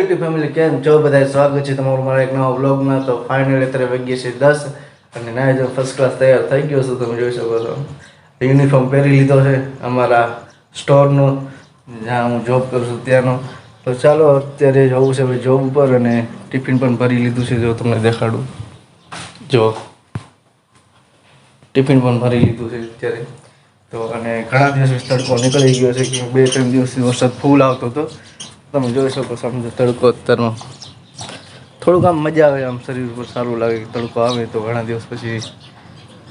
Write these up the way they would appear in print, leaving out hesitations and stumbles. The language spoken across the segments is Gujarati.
યુટ્યુબ ફેમિલી કેમ છો બધા? સ્વાગત છે તમારું મારા એક નવા વ્લોગમાં. તો ફાઇનલી અત્યારે વાગ્યે છે 10 અને ના જો ફર્સ્ટ ક્લાસ તૈયાર થઈ ગયો છું. તમે જોઈ શકો છો યુનિફોર્મ પહેરી લીધો છે અમારા સ્ટોરનો, જ્યાં હું જોબ કરું છું ત્યાંનો. તો ચાલો અત્યારે જવું છે ભાઈ જોબ ઉપર અને ટિફિન પણ ભરી લીધું છે. જો તમને દેખાડું, જો ટિફિન પણ ભરી લીધું છે અત્યારે. તો અને ઘણા દિવસ તડકો નીકળી ગયો છે કે 2-3 દિવસથી વરસાદ ફૂલ આવતો હતો. તમે જોઈ શકો સમજો તડકો અત્યારનો થોડુંક આમ મજા આવે, આમ શરીર ઉપર સારું લાગે કે તડકો આવે તો. ઘણા દિવસ પછી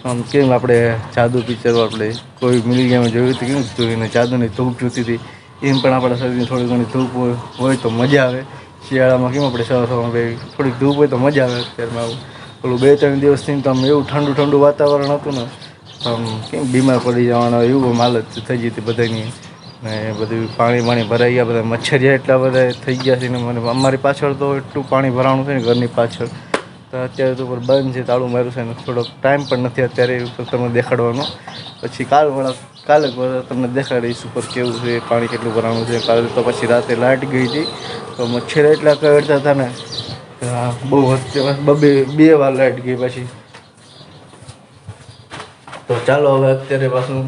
આમ કેમ આપણે જાદુ પિક્ચર આપણે કોઈ મિલી ગયા જોયું હતું, કેમ જોઈને જાદુની ધૂપ જોતી હતી, એમ પણ આપણા શરીરની થોડી ઘણી ધૂપ હોય તો મજા આવે. શિયાળામાં કેમ આપણે સવારમાં થોડીક ધૂપ હોય તો મજા આવે. અત્યારમાં આવું પેલું 2-3 દિવસથી તો આમ એવું ઠંડુ ઠંડુ વાતાવરણ હતું ને, આમ કેમ બીમાર પડી જવાનો એવું હાલત થઈ ગઈ હતી બધાની. ને બધું પાણી ભરાઈ ગયા, બધા મચ્છરિયા એટલા બધા થઈ ગયા છે ને. મને અમારી પાછળ તો એટલું પાણી ભરાવાનું છે ને ઘરની પાછળ. તો અત્યારે તો બંધ છે, તાળું માર્યું છે ને થોડોક ટાઈમ પણ નથી અત્યારે ઉપર તમને દેખાડવાનો. પછી કાલે તમને દેખાડીશ ઉપર કેવું છે, પાણી કેટલું ભરાવાનું છે. કાલે તો પછી રાતે લાઇટ ગઈ હતી તો મચ્છર એટલા કરડતા હતા ને, બહુ બે વાર લાઇટ ગઈ પછી. તો ચાલો હવે અત્યારે પાછું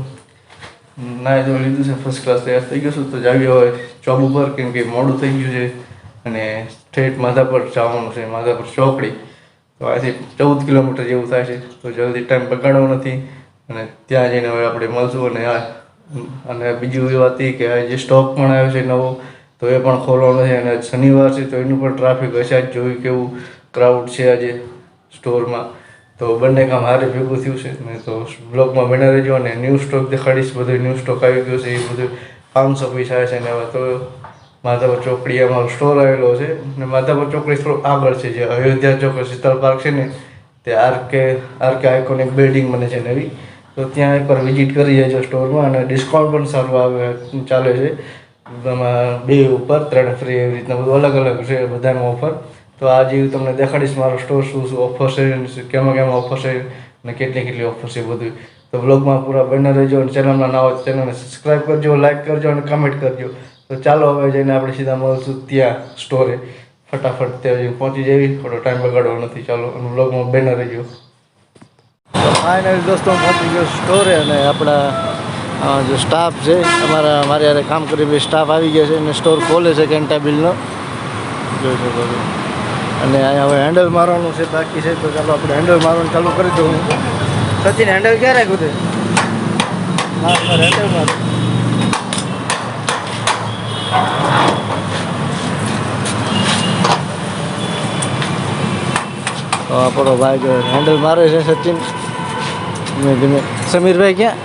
ના જો લીધું છે, ફર્સ્ટ ક્લાસ તૈયાર થઈ ગયો છું. તો જાવી હવે જોબ ઉપર, કેમ કે મોડું થઈ ગયું છે અને સ્ટ્રેટ માધાપર જવાનું છે, માધાપર ચોકડી. તો આથી 14 કિલોમીટર જેવું થાય છે. તો જલ્દી ટાઈમ બગાડવો નથી અને ત્યાં જઈને હવે આપણે મળશું. અને બીજી એ વાત એ કે જે સ્ટોક પણ આવ્યો છે નવો, તો એ પણ ખોલવાનો છે. અને શનિવાર છે તો એનું પણ ટ્રાફિક હશે. આજ જોયું કેવું ક્રાઉડ છે આજે સ્ટોરમાં. તો બંને કામ હારે ભેગું થયું છે ને. તો બ્લોગમાં બના રહેજો અને ન્યૂ સ્ટોક દેખાડીશ. બધું ન્યૂ સ્ટોક આવી ગયો છે, એ બધું 500 પૈસા છે ને. હવે તો માધાપર ચોકડી અમારો સ્ટોર આવેલો છે ને માધાપર ચોકડી થોડું આગળ છે. જે અયોધ્યા ચોક શીતળ પાર્ક છે ને, તે આરકે આઇકોનિક બિલ્ડિંગ બને છે નવી. તો ત્યાં એકવાર વિઝિટ કરી જજો સ્ટોરમાં. અને ડિસ્કાઉન્ટ પણ સારું ચાલે છે. એમાં 2 ઉપર 3 ફ્રી, એવી રીતના બધું અલગ અલગ છે બધામાં ઓફર. તો આજે તમને દેખાડીશ મારો સ્ટોર શું ઓફર છે, કેમાં ઓફર છે અને કેટલી ઓફર છે બધું. તો બ્લોગમાં પૂરા બના રહેજો અને ચેનલમાં ના હોય ચેનલને સબસ્ક્રાઈબ કરજો, લાઈક કરજો અને કમેન્ટ કરજો. તો ચાલો હવે જઈને આપણે સીધા મળશું ત્યાં સ્ટોરે. ફટાફટ ત્યાં પહોંચી જઈએ, થોડો ટાઈમ બગાડવો નથી. ચાલો અને બ્લોગમાં બના રહેજો. તો ફાઇનલી દોસ્તો પહોંચી ગયો સ્ટોરે અને આપણા જે સ્ટાફ છે મારી યારે કામ કરી સ્ટાફ આવી ગયા છે અને સ્ટોર ખોલે છે કેન્ટાબિલનો, જોઈ શકો છો. અને અહીંયા હવે હેન્ડલ મારવાનું છે બાકી છે. તો ચાલો આપણે હેન્ડલ મારવાનું ચાલુ કરી દઉં. સચિન હેન્ડલ ક્યાં રાખ્યું છે? હા હેન્ડલ માર. તો આપણો ભાઈ હેન્ડલ મારે છે સચિન ધીમે ધીમે. સમીરભાઈ ક્યાં?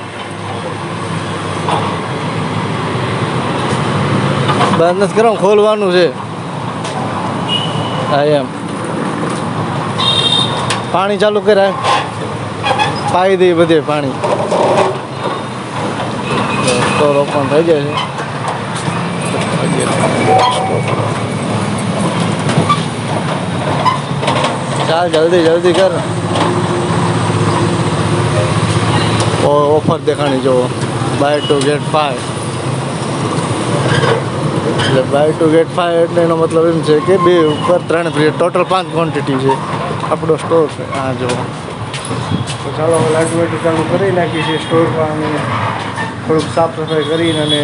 બંધ નથી કરવાનું, ખોલવાનું છે. હા એમ પાણી ચાલુ કરાય, પાઈ દઈએ બધે પાણી. સ્ટોર ઓપન થઈ જાય છે. ચાલ જલ્દી કર. ઓફર દેખાણી જો બાય ટુ ગેટ 5. એટલે બાય ટુ ગેટ 5 એટલે એનો મતલબ એમ છે કે 2 ઉપર 3 ફ્રી, ટોટલ 5 ક્વોન્ટિટી છે આપણો સ્ટોર છે. હા જો. તો ચાલો હવે લાઇટ ચાલુ કરી નાખી છે સ્ટોરમાં અને થોડુંક સાફ સફાઈ કરીને અને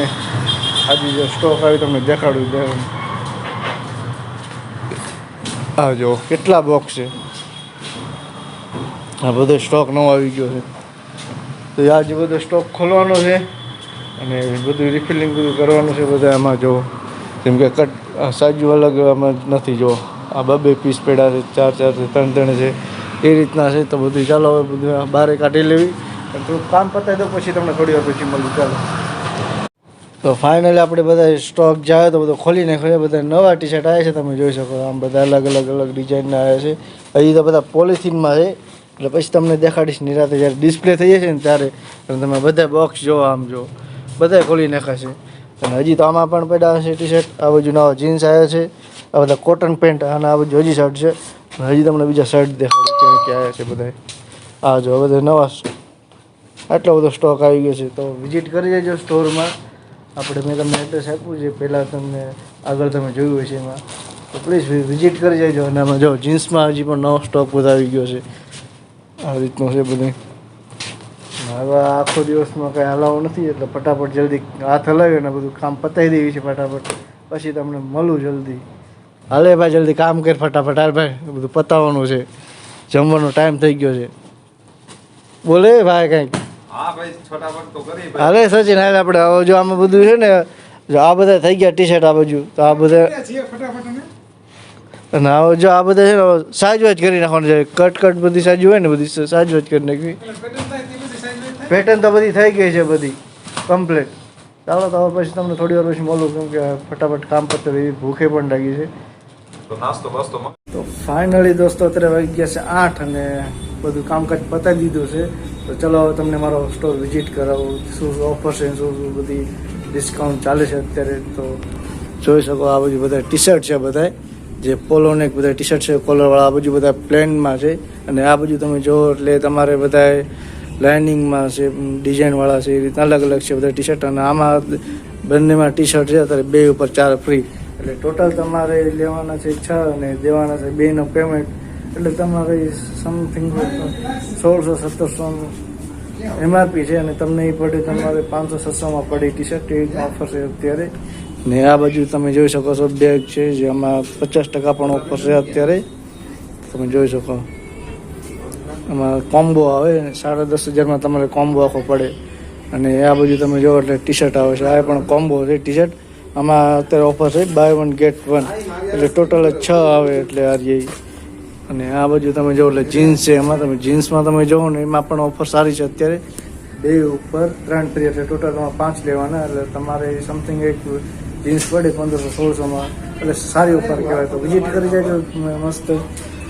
આજે જો સ્ટોક આવી તમને દેખાડું. હા જો કેટલા બોક્સ છે. આ બધો સ્ટોક નવો આવી ગયો છે. તો આજે બધો સ્ટોક ખોલવાનો છે અને બધું રિફિલિંગ બધું કરવાનું છે બધા. આમાં જો જેમ કે કટ સાઈઝ અલગ આમાં નથી. જો આ 2 પીસ પડ્યા છે, 4 છે, 3 છે, એ રીતના છે. તો બધું ચાલો હવે બધું બહાર કાઢી લેવી અને થોડુંક કામ પતાવી દો, પછી તમને થોડી વાર પછી મળું. ચાલો. તો ફાઇનલી આપણે બધા સ્ટોક જાય તો બધો ખોલી નાખ્યો. બધા નવા ટી શર્ટ આવ્યા છે, તમે જોઈ શકો. આમ બધા અલગ અલગ ડિઝાઇનના આવ્યા છે. હજી તો બધા પોલિથીનમાં છે, એટલે પછી તમને દેખાડીશ નિરાતે જ્યારે ડિસ્પ્લે થઈ જશે ને ત્યારે. તમે બધા બોક્સ જો, આમ જો બધા ખોલી નાખ્યા છે. અને હજી તો આમાં પણ પડ્યા છે ટી શર્ટ. આ બાજુ નવા જીન્સ આવ્યા છે, આ બધા કોટન પેન્ટ, અને આ બાજુ હજી શર્ટ છે. હજી તમને બીજા શર્ટ દેખાડું ક્યાં આવ્યા છે બધા. આ જો બધા નવા, આટલો બધો સ્ટોક આવી ગયો છે. તો વિઝિટ કરી જજો સ્ટોરમાં. મેં તમને એડ્રેસ આપ્યું છે પહેલાં, તમને આગળ તમે જોયું હોય છે એમાં. તો તો પ્લીઝ વિઝિટ કરી જજો. અને આમાં જો જીન્સમાં હજી પણ નવો સ્ટોક બધો આવી ગયો છે. આ રીતનું છે બધું. હવે આખો દિવસમાં કંઈ હલાવવું નથી એટલે ફટાફટ જલ્દી હાથ હલાવી અને બધું કામ પતાવી દેવી છે ફટાફટ. પછી તમને મળું જલ્દી. હાલે ભાઈ જલ્દી કામ કર ફટાફટ. હાલ ભાઈ બધું પતાવવાનું છે. જમવાનો ટાઈમ થઈ ગયો છે. બોલે ભાઈ કંઈક. હા ભાઈ ફટાફટ તો કરી ભાઈ. હાલે સચિન હાલ આપણે હવે જો આમાં બધું છે ને જો આ બધા થઈ ગયા ટી શર્ટ આ બાજુ તો આ બધા અને હવે જો આ બધા છે ને સાજવાજ કરી નાખવાનું છે. કટ બધી સાજુ હોય ને બધી સાજવાજ કરી નાખવી. પેટર્ન તો બધી થઈ ગઈ છે બધી કમ્પ્લીટ. ચાલો તો હવે પછી તમને થોડી વાર પછી મળું કેમ કે ફટાફટ કામ પતે એવી ભૂખે પણ લાગી છે. તો નાસ્તો બાસ્તો તો ફાઇનલી દોસ્તો અત્યારે વાગી ગયા છે 8 અને બધું કામકાજ પતાવી દીધું છે. તો ચલો હવે તમને મારો સ્ટોર વિઝિટ કરાવું. શું ઓફર છે શું બધી ડિસ્કાઉન્ટ ચાલે છે અત્યારે. તો જોઈ શકો આ બાજુ બધા ટી શર્ટ છે બધા જે પોલોને બધા ટી શર્ટ છે કોલરવાળા. આ બાજુ બધા પ્લેનમાં છે અને આ બાજુ તમે જો એટલે તમારે બધા લાઇનિંગમાં છે ડિઝાઇનવાળા છે એ રીતના અલગ અલગ છે બધા ટી શર્ટ. અને આમાં બંનેમાં ટી શર્ટ છે અત્યારે 2 ઉપર 4 ફ્રી. એટલે ટોટલ તમારે લેવાના છે 6 અને દેવાના છે 2નો પેમેન્ટ. એટલે તમારે સમથિંગ 1600-1700 MRP છે અને તમને એ પડે તમારે 500-600માં પડે ટી શર્ટ. એ ઓફર છે અત્યારે. ને આ બાજુ તમે જોઈ શકો છો બેગ છે જેમાં 50% પણ ઓફર છે અત્યારે. તમે જોઈ શકો આમાં કોમ્બો આવે 10,500માં તમારે કોમ્બો આખો પડે. અને આ બાજુ તમે જો એટલે ટી શર્ટ આવે છે. આ પણ કોમ્બો છે ટી શર્ટ. આમાં અત્યારે ઓફર છે બાય 1 ગેટ 1 એટલે ટોટલ 6 આવે એટલે આ રહી. અને આ બાજુ તમે જો એટલે જીન્સ છે એમાં તમે જીન્સમાં તમે જોવો ને એમાં પણ ઓફર સારી છે અત્યારે. 2 ઉપર 3 ફ્રી એટલે ટોટલ તમારે 5 લેવાના. એટલે તમારે સમથિંગ એક જીન્સ પડે 1500-1600માં એટલે સારી ઓફર કહેવાય. તો વિઝિટ કરી જાય મસ્ત.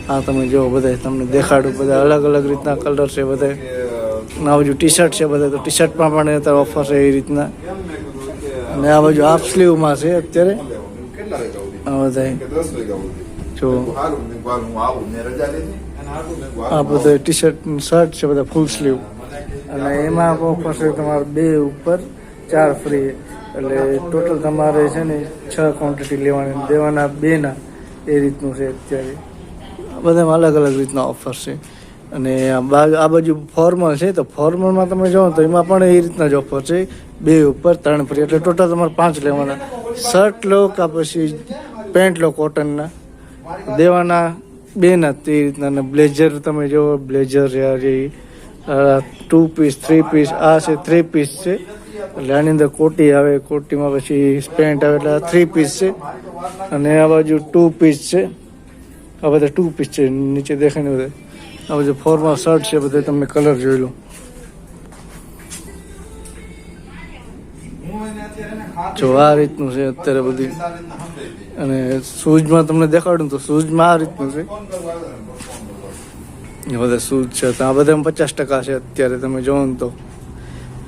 હા તમે જો બધા તમને દેખાડું બધા અલગ અલગ રીતના કલર છે બધા. આ બાજુ ટી શર્ટ છે બધા. તો ટી શર્ટમાં પણ અત્યારે ઓફર છે એ રીતના. અને આ બાજુ હાફ સ્લીવમાં છે અત્યારે આ બધા જો આ બધા ટી શર્ટ શર્ટ છે બધા ફૂલ સ્લીવ. અને એમાં ઓફર છે તમારે 2 ઉપર 4 ફ્રી. એટલે ટોટલ તમારે છે ને 6 ક્વોન્ટિટી લેવાની દેવાના 2ના એ રીતનું છે અત્યારે. બધામાં અલગ અલગ રીતના ઓફર છે. અને આ બાજુ ફોર્મલ છે તો ફોર્મલમાં તમે જાઓ તો એમાં પણ એ રીતના જ ઓફર છે 2 ઉપર 3 ફ્રી. એટલે ટોટલ તમારે 5 લેવાના. શર્ટ લો કે પછી પેન્ટ લો કોટનના દેવાના 2ના તે રીતના. અને બ્લેઝર તમે જો બ્લેઝર છે 2 પીસ 3 પીસ. આ છે 3 પીસ છે એટલે આની અંદર કોટી આવે. કોટીમાં પછી પેન્ટ આવે એટલે 3 પીસ છે. અને આ બાજુ 2 પીસ છે. આ બધા 2 પીસ છે નીચે દેખાય ને બધા. આ બધું ફોર્મલ શર્ટ છે બધા તમે કલર જોઈ લો. જો આ રીતનું છે અત્યારે બધી. અને શૂઝમાં તમને દેખાડું તો શૂઝમાં આ રીતનું છે બધા શૂઝ છે. તો આ બધામાં 50% છે અત્યારે તમે જોવો ને તો.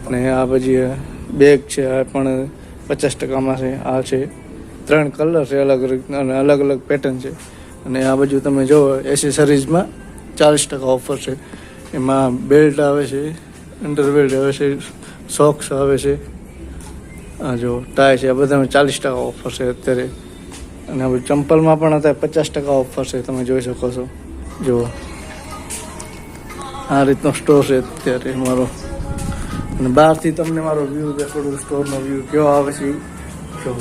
અને આ પછી બેગ છે આ પણ 50%માં છે. આ છે 3 કલર છે અલગ રીતના અને અલગ અલગ પેટર્ન છે. અને આ બાજુ તમે જો એસેસરીઝમાં 40% ઓફર છે. એમાં બેલ્ટ આવે છે અંડરવેલ્ટ આવે છે સોક્સ આવે છે. આ જો ટાય છે આ બધામાં 40% ઓફર છે અત્યારે. અને આ ચંપલમાં પણ અત્યારે 50% ઓફર છે તમે જોઈ શકો છો. જો આ રીતનો સ્ટોર છે અત્યારે મારો. અને બહારથી તમને મારો વ્યૂ દેખાડું સ્ટોરનો વ્યૂ કેવો આવે છે જો.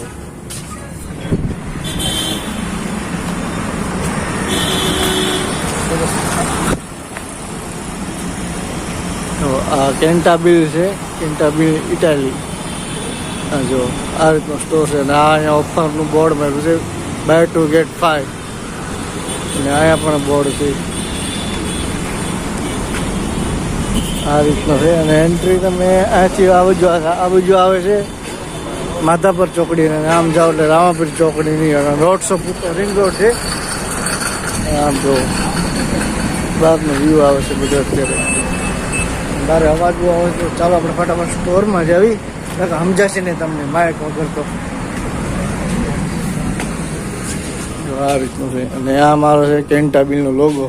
આ કેન્ટાબિલ છે કેન્ટાબિલ ઇટાલી. જો આ રીતનો સ્ટોર છે. અને આ અહીંયા ઓફરનું બોર્ડ માર્યું છે બાય 2 ગેટ 5. અને અહીંયા પણ બોર્ડ છે આ રીતનો છે. અને એન્ટ્રી તમે અહીંથી આ બાજુ આવે છે માધાપર ચોકડી. અને આમ જાઓ એટલે રામાપીર ચોકડી નહીં. રોડ શોપ ઉપર રિંગ રોડ છે. આમ જો બહારનો વ્યૂ આવે છે બધું અત્યારે. તારે અવાજ બહુ આવે તો ચાલો આપણે ફટાફટ સ્ટોરમાં જ આવી સમજાશે ને તમને માઇક વગર તો. આ રીતનું છે. અને આ મારો છે કેન્ટાબિલનો લોગો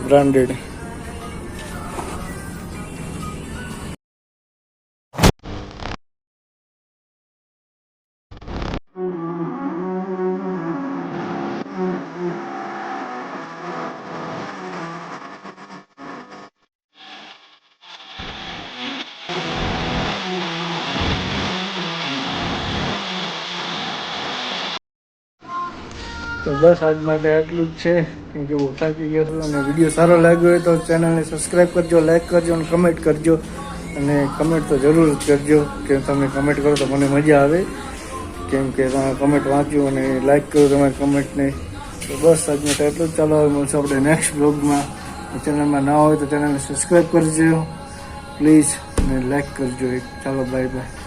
બ્રાન્ડેડ. તો બસ આજ માટે આટલું જ છે, કેમ કે બહુ થાકી ગયો છું. અને વિડીયો સારો લાગ્યો હોય તો ચેનલને સબસ્ક્રાઈબ કરજો, લાઈક કરજો અને કમેન્ટ કરજો. અને કમેન્ટ તો જરૂર જ કરજો, કે તમે કમેન્ટ કરો તો મને મજા આવે, કેમ કે તમે કમેન્ટ વાંચ્યું અને લાઈક કરો તમારી કમેન્ટને. તો બસ આજ માટે એટલું જ. ચાલો હવે મળશું આપણે નેક્સ્ટ બ્લોગમાં. ચેનલમાં ના હોય તો ચેનલને સબસ્ક્રાઈબ કરજો પ્લીઝ, અને લાઈક કરજો. ચાલો બાય બાય.